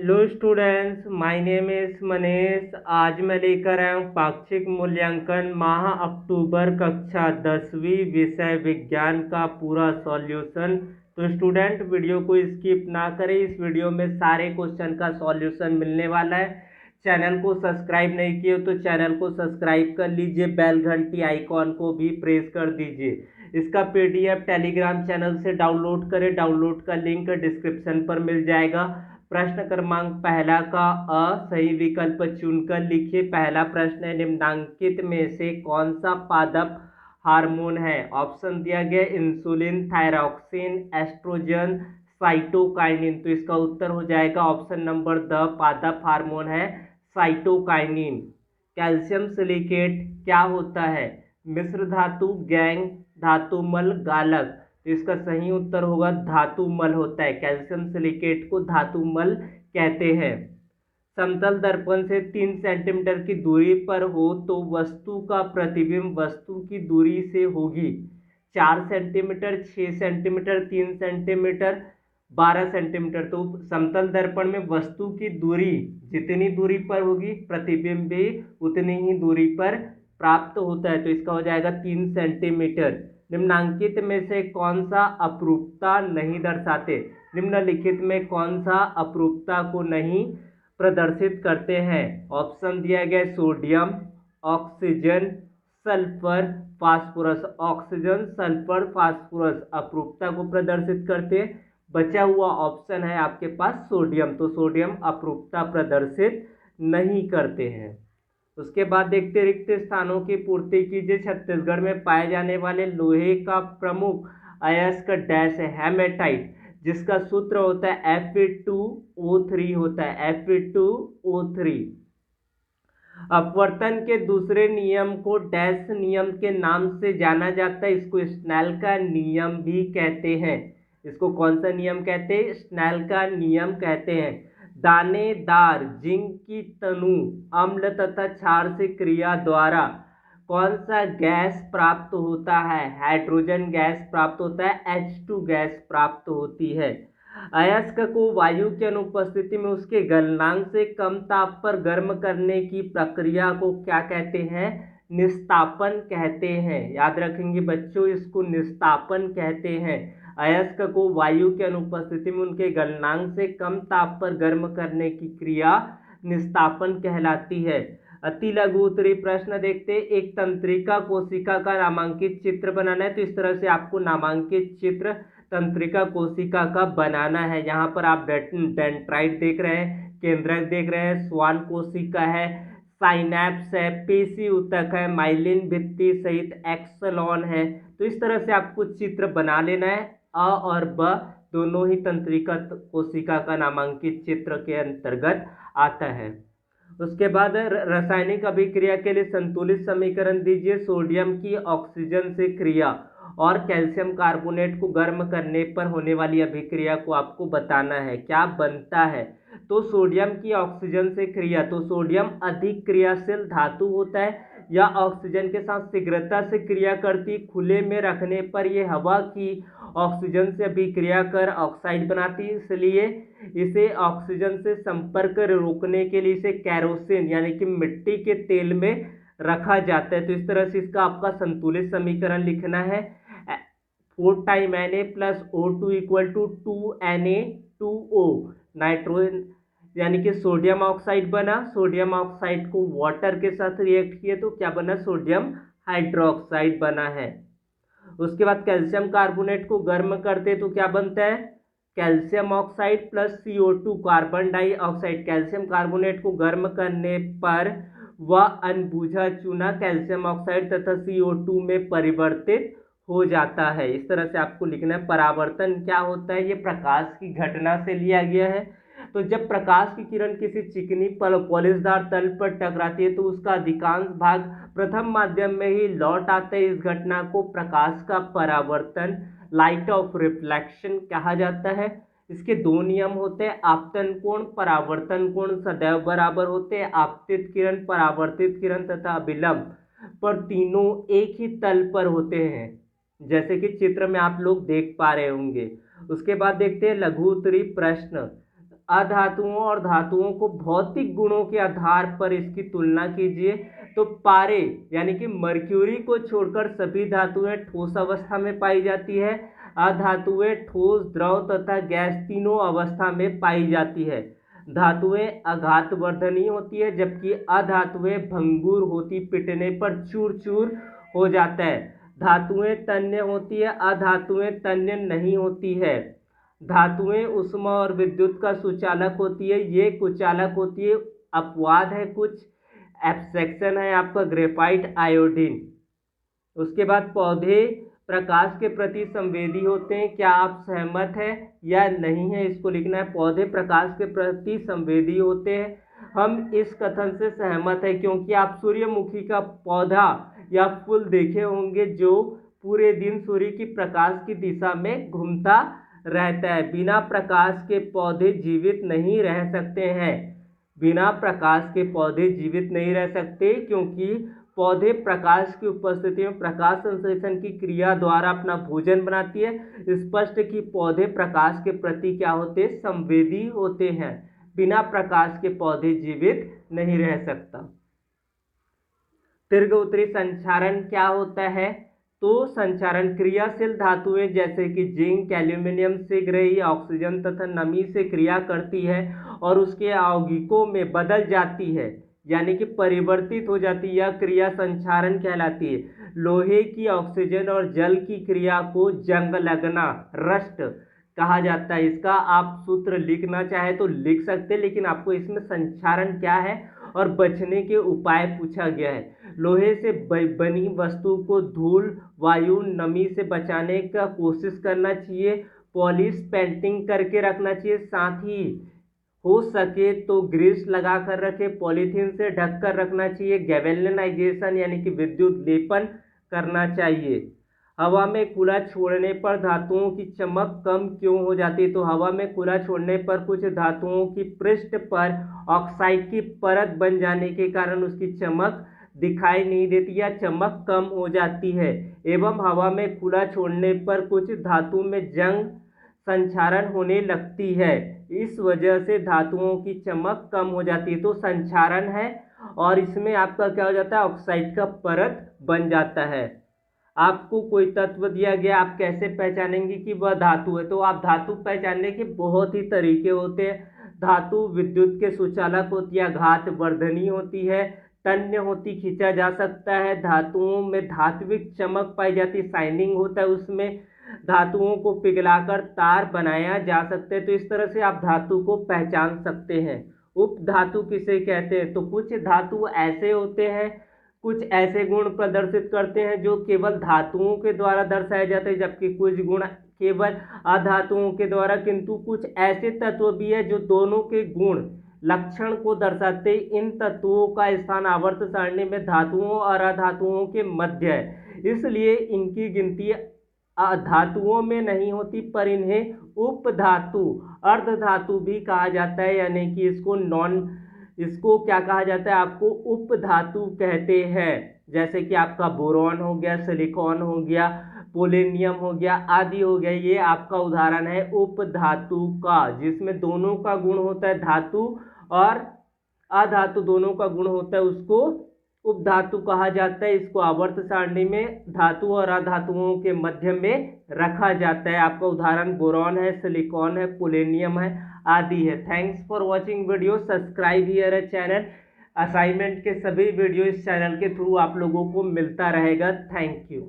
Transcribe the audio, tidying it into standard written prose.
Hello students, my name is Manish. आज मैं लेकर आया हूँ पाक्षिक मूल्यांकन माह अक्टूबर कक्षा 10वीं विषय विज्ञान का पूरा सॉल्यूशन। तो स्टूडेंट वीडियो को स्किप ना करें, इस वीडियो में सारे क्वेश्चन का सॉल्यूशन मिलने वाला है। चैनल को सब्सक्राइब नहीं किए तो चैनल को सब्सक्राइब कर लीजिए, बेल घंटी आइकॉन को भी प्रेस कर दीजिए। इसका पीडीएफ टेलीग्राम चैनल से डाउनलोड करें, डाउनलोड का लिंक डिस्क्रिप्शन पर मिल जाएगा। प्रश्न क्रमांक पहला का अ सही विकल्प चुनकर लिखिए। पहला प्रश्न है, निम्नांकित में से कौन सा पादप हार्मोन है? ऑप्शन दिया गया इंसुलिन, थायरॉक्सिन, एस्ट्रोजन, साइटोकाइनिन। तो इसका उत्तर हो जाएगा ऑप्शन नंबर द, पादप हार्मोन है साइटोकाइनिन। कैल्शियम सिलिकेट क्या होता है? मिश्र धातु, गैंग, धातुमल, गालक। तो इसका सही उत्तर होगा धातुमल होता है। कैल्शियम सिलिकेट को धातुमल कहते हैं। समतल दर्पण से 3 सेंटीमीटर की दूरी पर हो तो वस्तु का प्रतिबिंब वस्तु की दूरी से होगी। 4 सेंटीमीटर, 6 सेंटीमीटर, 3 सेंटीमीटर, 12 सेंटीमीटर। तो समतल दर्पण में वस्तु की दूरी जितनी दूरी पर होगी, प्रतिबिंब भी उतनी ही दूरी पर प्राप्त होता है। तो इसका हो जाएगा 3 सेंटीमीटर। निम्नांकित में से कौन सा अपरूपता नहीं दर्शाते? निम्नलिखित में कौन सा अपरूपता को नहीं प्रदर्शित करते हैं? ऑप्शन दिया गया sodium, oxygen, sulphur, phosphorus. Oxygen, sulphur, phosphorus अपरूपता को प्रदर्शित करते हैं। बचा हुआ ऑप्शन है आपके पास सोडियम, तो सोडियम अपरूपता प्रदर्शित नहीं करते हैं। उसके बाद देखते रिक्त स्थानों की पूर्ति कीजिए। छत्तीसगढ़ में पाए जाने वाले लोहे का प्रमुख अयस्क डैश है हेमेटाइट, जिसका सूत्र होता है Fe2O3 होता है Fe2O3। अपवर्तन के दूसरे नियम को डैश नियम के नाम से जाना जाता है, इसको स्नेल का नियम भी कहते हैं। इसको कौन सा नियम कहते हैं? स्नेल का नियम कहते हैं। दानेदार जिंक की तनु अम्ल तथा क्षार से क्रिया द्वारा कौन सा गैस प्राप्त होता है? हाइड्रोजन गैस प्राप्त होता है, H2 गैस प्राप्त होती है। अयस्क को वायु की अनुपस्थिति में उसके गलनांक से कम ताप पर गर्म करने की प्रक्रिया को क्या कहते हैं? निस्तापन कहते हैं। याद रखेंगे बच्चों, इसको निस्तापन कहते हैं। अयस्क को वायु की अनुपस्थिति में उनके गलनांक से कम ताप पर गर्म करने की क्रिया निस्तापन कहलाती है। अति लघु उत्तरीय प्रश्न देखते। एक तंत्रिका कोशिका का नामांकित चित्र बनाना है। तो इस तरह से आपको नामांकित चित्र तंत्रिका कोशिका का बनाना है। यहाँ पर आप डेंड्राइट देख रहे हैं, केंद्रक देख रहे हैं, स्वान कोशिका है, साइनैप्स है, पेशी ऊतक है, माइलिन भित्ति सहित एक्सलॉन है। तो इस तरह से आपको चित्र बना लेना है। अ और ब दोनों ही तंत्रिका कोशिका का नामांकित चित्र के अंतर्गत आता है। उसके बाद रासायनिक अभिक्रिया के लिए संतुलित समीकरण दीजिए। सोडियम की ऑक्सीजन से क्रिया और कैल्शियम कार्बोनेट को गर्म करने पर होने वाली अभिक्रिया को आपको बताना है। क्या बनता है? तो सोडियम की ऑक्सीजन से क्रिया, तो सोडियम अधिक क्रियाशील धातु होता है या ऑक्सीजन के साथ शीघ्रता से क्रिया करती। खुले में रखने पर यह हवा की ऑक्सीजन से अभिक्रिया कर ऑक्साइड बनाती है, इसलिए इसे ऑक्सीजन से संपर्क रोकने के लिए इसे कैरोसिन यानी कि मिट्टी के तेल में रखा जाता है। तो इस तरह से इसका आपका संतुलित समीकरण लिखना है। 4 time Na plus O2 equal to 2Na2O। Nitrogen यानी कि सोडियम ऑक्साइड बना, सोडियम ऑक्साइड को वाटर के साथ रिएक्ट किए तो क्या बना? सोडियम हाइड्रोक्साइड बना है। उसके बाद कैल्शियम कार्बोनेट को गर्म करते तो क्या बनता है? Calcium oxide plus CO2 carbon dioxide. Calcium carbonate को गर्म करने पर वह अनबुझा चूना कैल्शियम ऑक्साइड तथा CO2 में परिवर्तित हो जाता है। इस तरह से आपको लिखना है। परावर्तन क्या होता है? ये प्रकाश की घटना से लिया गया है। तो जब प्रकाश की किरण किसी चिकनी पॉलिशदार तल पर टकराती है तो उसका अधिकांश भाग प्रथम माध्यम में ही लौट आता है। इस घटना को प्रकाश का परावर्तन, लाइट ऑफ रिफ्लेक्शन कहा जाता है। इसके दो नियम होते हैं, आपतन कोण, परावर्तन कोण सदैव बराबर होते हैं। आपतित किरण, परावर्तित किरण तथा अभिलंब पर तीनों एक ही तल पर होते हैं, जैसे कि चित्र में आप लोग देख पा रहे होंगे। उसके बाद देखते हैं लघु उत्तरीय प्रश्न। अधातुओं और धातुओं को भौतिक गुणों के आधार पर इसकी तुलना कीजिए तो पारे यानी कि मर्क्यूरी को छोड़कर सभी धातुएं ठोस अवस्था में पाई जाती है। अधातुएं ठोस, द्रव तथा गैस तीनों अवस्था में पाई जाती है। धातुएं आघातवर्धनी होती है जबकि अधातुएं भंगुर होती, पिटने पर चूर चूर हो जाता है। धातुएं तन्य होती है, अधातुएं तन्य नहीं होती है। धातुएं ऊष्मा और विद्युत का सुचालक होती है, ये कुचालक होती है। अपवाद है कुछ, एब्सेक्शन है आपका ग्रेफाइट, आयोडीन। उसके बाद पौधे प्रकाश के प्रति संवेदी होते हैं। क्या आप सहमत हैं या नहीं है, इसको लिखना है। पौधे प्रकाश के प्रति संवेदी होते हैं। हम इस कथन से सहमत है क्योंकि आप सूर्यमुखी का पौधा या फूल देखे होंगे जो पूरे दिन सूर्य की प्रकाश की दिशा में घूमता रहता है। बिना प्रकाश के पौधे जीवित नहीं रह सकते हैं। बिना प्रकाश के पौधे जीवित नहीं रह सकते क्योंकि पौधे प्रकाश की उपस्थिति में प्रकाश संश्लेषण की क्रिया द्वारा अपना भोजन बनाती है। स्पष्ट कि पौधे प्रकाश के प्रति क्या होते हैं, संवेदी होते हैं। बिना प्रकाश के पौधे जीवित नहीं रह सकता। दीर्घ उत्तरी संचारण क्या होता है, तो संचारण क्रियाशील धातुएं जैसे कि जिंक, एल्यूमिनियम शीघ्र ही ऑक्सीजन तथा नमी से क्रिया करती है और उसके यौगिकों में बदल जाती है यानी कि परिवर्तित हो जाती है। यह क्रिया संचारण कहलाती है। लोहे की ऑक्सीजन और जल की क्रिया को जंग लगना, रस्ट कहा जाता है। इसका आप सूत्र लिखना चाहे तो लिख सकते हैं, लेकिन आपको इसमें संचारण क्या है और बचने के उपाय पूछा गया है। लोहे से बनी वस्तु को धूल, वायु, नमी से बचाने का कोशिश करना चाहिए। पॉलिश पेंटिंग करके रखना चाहिए। साथ ही हो सके तो ग्रीस लगा कर रखे, पॉलीथीन से ढक कर रखना चाहिए। गैल्वेनाइजेशन यानी कि विद्युत लेपन करना चाहिए। हवा में खुला छोड़ने पर धातुओं की चमक कम क्यों हो जाती है, तो हवा में खुला छोड़ने पर कुछ धातुओं की पृष्ठ पर ऑक्साइड की परत बन जाने के कारण उसकी चमक दिखाई नहीं देती या चमक कम हो जाती है। एवं हवा में खुला छोड़ने पर कुछ धातु में जंग संचारण होने लगती है, इस वजह से धातुओं की चमक कम हो जाती है। तो संचारण है और इसमें आपका क्या हो जाता है, ऑक्साइड का परत बन जाता है। आपको कोई तत्व दिया गया, आप कैसे पहचानेंगे कि वह धातु है, तो आप धातु पहचानने के बहुत ही तरीके होते हैं। धातु विद्युत के सुचालक होती है, घातवर्धनी होती है, तन्य होती, खींचा जा सकता है। धातुओं में धात्विक चमक पाई जाती है, शाइनिंग होता है उसमें। धातुओं को पिघलाकर तार बनाया जा सकते हैं। तो इस तरह से आप धातु को पहचान सकते हैं। उप धातु किसे कहते हैं, तो कुछ धातु ऐसे होते हैं, कुछ ऐसे गुण प्रदर्शित करते हैं जो केवल धातुओं के द्वारा दर्शाए जाते हैं, जबकि कुछ गुण केवल अधातुओं के द्वारा। किंतु कुछ ऐसे तत्व भी है जो दोनों के गुण लक्षण को दर्शाते। इन तत्वों का स्थान आवर्त सारणी में धातुओं और अधातुओं के मध्य है, इसलिए इनकी गिनती धातुओं में नहीं होती, पर इन्हें उपधातु, अर्धधातु भी कहा जाता है। यानी कि इसको क्या कहा जाता है, आपको उपधातु कहते हैं। जैसे कि आपका बोरॉन हो गया, सिलिकॉन हो गया, पोलेनियम हो गया, आदि हो गया। ये आपका उदाहरण है उपधातु का, जिसमें दोनों का गुण होता है, धातु और अधातु दोनों का गुण होता है, उसको उपधातु कहा जाता है। इसको आवर्त सारणी में धातु और अधातुओं के मध्य में रखा जाता है। आपका उदाहरण बोरॉन है, सिलिकॉन है, पोलेनियम है, आदि है। Thanks for watching video. Subscribe here a channel. Assignment के सभी वीडियो इस चैनल के थ्रू आप लोगों को मिलता रहेगा। Thank you.